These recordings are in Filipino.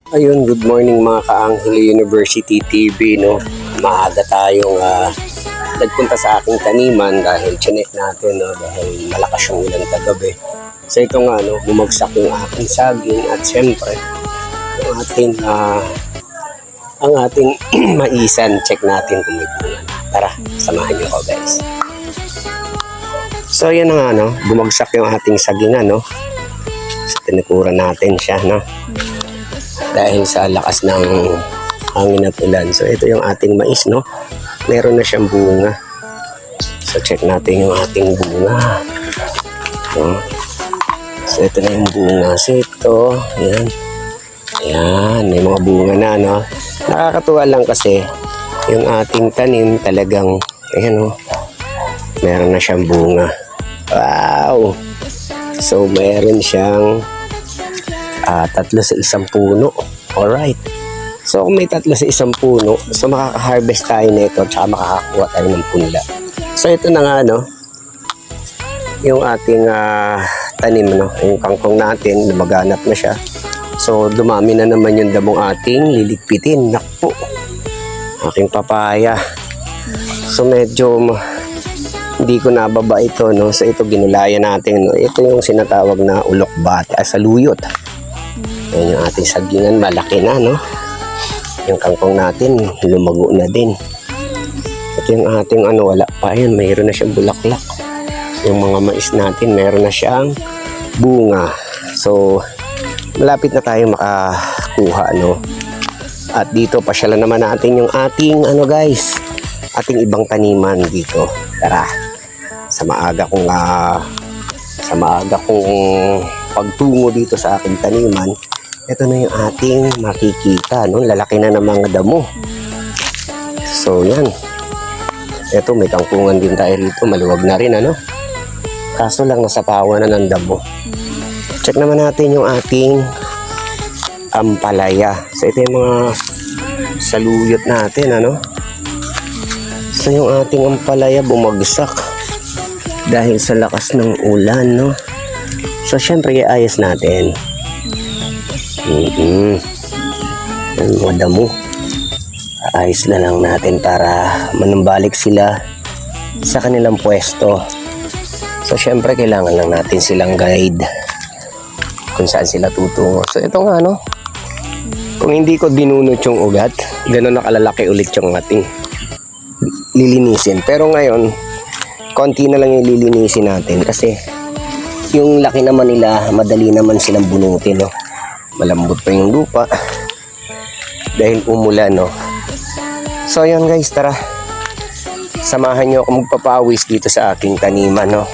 Ayun, good morning mga ka-Anghel University TV, no? Maaga tayong nagpunta sa aking taniman dahil chinek natin, no? Dahil malakas yung ulan kagabi. So ito nga, no? Bumagsak yung aking saging at syempre, ang ating maisan. Check natin kung may bunga. Tara, samahan niyo ako guys. So yan nga, no? Bumagsak yung ating sagingan, no? So tinikuran natin siya, no? Dahil sa lakas ng hangin at ulan. So ito yung ating mais, no? Meron na siyang bunga. So check natin yung ating bunga, no? So ito na yung bunga. So ito, ayan. Ayan, may mga bunga na, no? Nakakatuwa lang kasi yung ating tanim talagang, ayan, no? Meron na siyang bunga. Wow! So meron siyang 3 sa isang puno. Alright. So kung may 3 sa isang puno, so makaka-harvest tayo nito tsaka makakakuha tayo ng punla. So ito na nga, no, yung ating tanim, no, yung kangkong natin, lumaganap na siya. So dumami na naman yung damong ating liligpitin. Nakpo, aking papaya. So medyo hindi ko nababa ito, no. So ito ginulayan natin, no. Ito yung sinatawag na ulokbat, saluyot. Ayan yung ating sagingan, malaki na, no? Yung kangkong natin, lumago na din. Ito yung ating wala pa. Ayan, mayroon na siyang bulaklak. Yung mga mais natin, mayroon na siyang bunga. So, malapit na tayo makakuha, no? At dito, pasyalan naman natin yung ating, guys, ating ibang taniman dito. Tara, sa maaga kong pagtungo dito sa aking taniman, ito na yung ating makikita, no? Lalaki na ng mga damo. So yan, ito may kangkungan din tayo rito, maluwag na rin, kaso lang nasapawan na ng damo. Check naman natin yung ating ampalaya. So ito yung mga saluyot natin, so yung ating ampalaya bumagsak dahil sa lakas ng ulan, no? So syempre iayos natin. Ang mga damo, ayos na lang natin para manumbalik sila sa kanilang pwesto. So syempre kailangan lang natin silang guide kung saan sila tutungo. So ito nga, no, kung hindi ko binunot yung ugat, gano'n nakalalaki ulit yung ating lilinisin. Pero ngayon konti na lang yung lilinisin natin kasi yung laki naman nila, madali naman silang bunutin, no? Malambot pa yung lupa dahil umulan, no? So yun guys, tara, samahan nyo ako magpapawis dito sa aking taniman, no?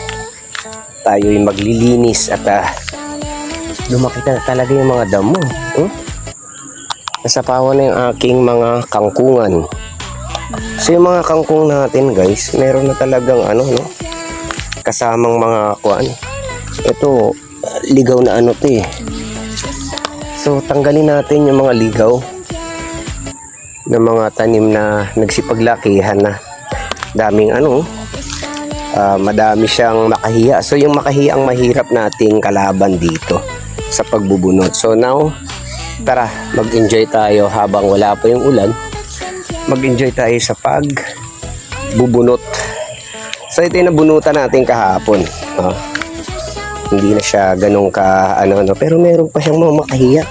Tayo'y maglilinis at lumaki na talaga yung mga damo, nasapawan na yung aking mga kangkungan. So yung mga kangkong natin guys, meron na talagang no, kasamang mga kuan. Ito ligaw na to eh. So tanggalin natin yung mga ligaw ng mga tanim na nagsipaglakihan na. Daming madami siyang makahiya. So yung makahiya ang mahirap nating kalaban dito sa pagbubunot. So now, tara, mag-enjoy tayo habang wala pa yung ulan. Mag-enjoy tayo sa pagbubunot. So ito yung nabunutan natin kahapon. Hindi na siya ganun ka pero meron pa siyang mga makahiya.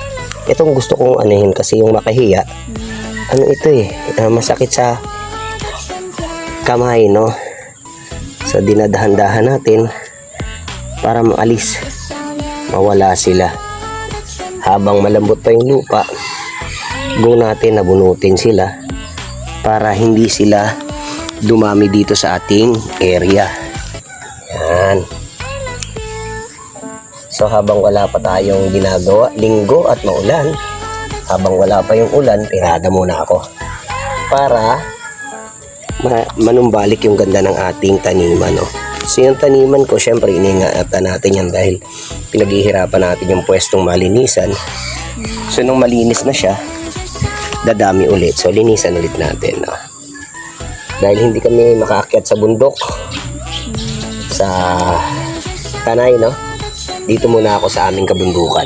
Itong gusto kong anuhin kasi yung makahiya, ito masakit sa kamay, no? So dinadahan-dahan natin para maalis, mawala sila. Habang malambot pa yung lupa, go natin nabunutin sila para hindi sila dumami dito sa ating area. Yan. So habang wala pa tayong ginagawa, linggo at maulan, habang wala pa yung ulan, tirada muna ako para manumbalik yung ganda ng ating taniman, no? So yung taniman ko, syempre iniingatan natin yan dahil pinaghihirapan natin yung pwestong malinisan. So nung malinis na siya, dadami ulit. So linisan ulit natin, no? Dahil hindi kami makaakyat sa bundok, sa tanay, no? Dito muna ako sa aming kabundukan.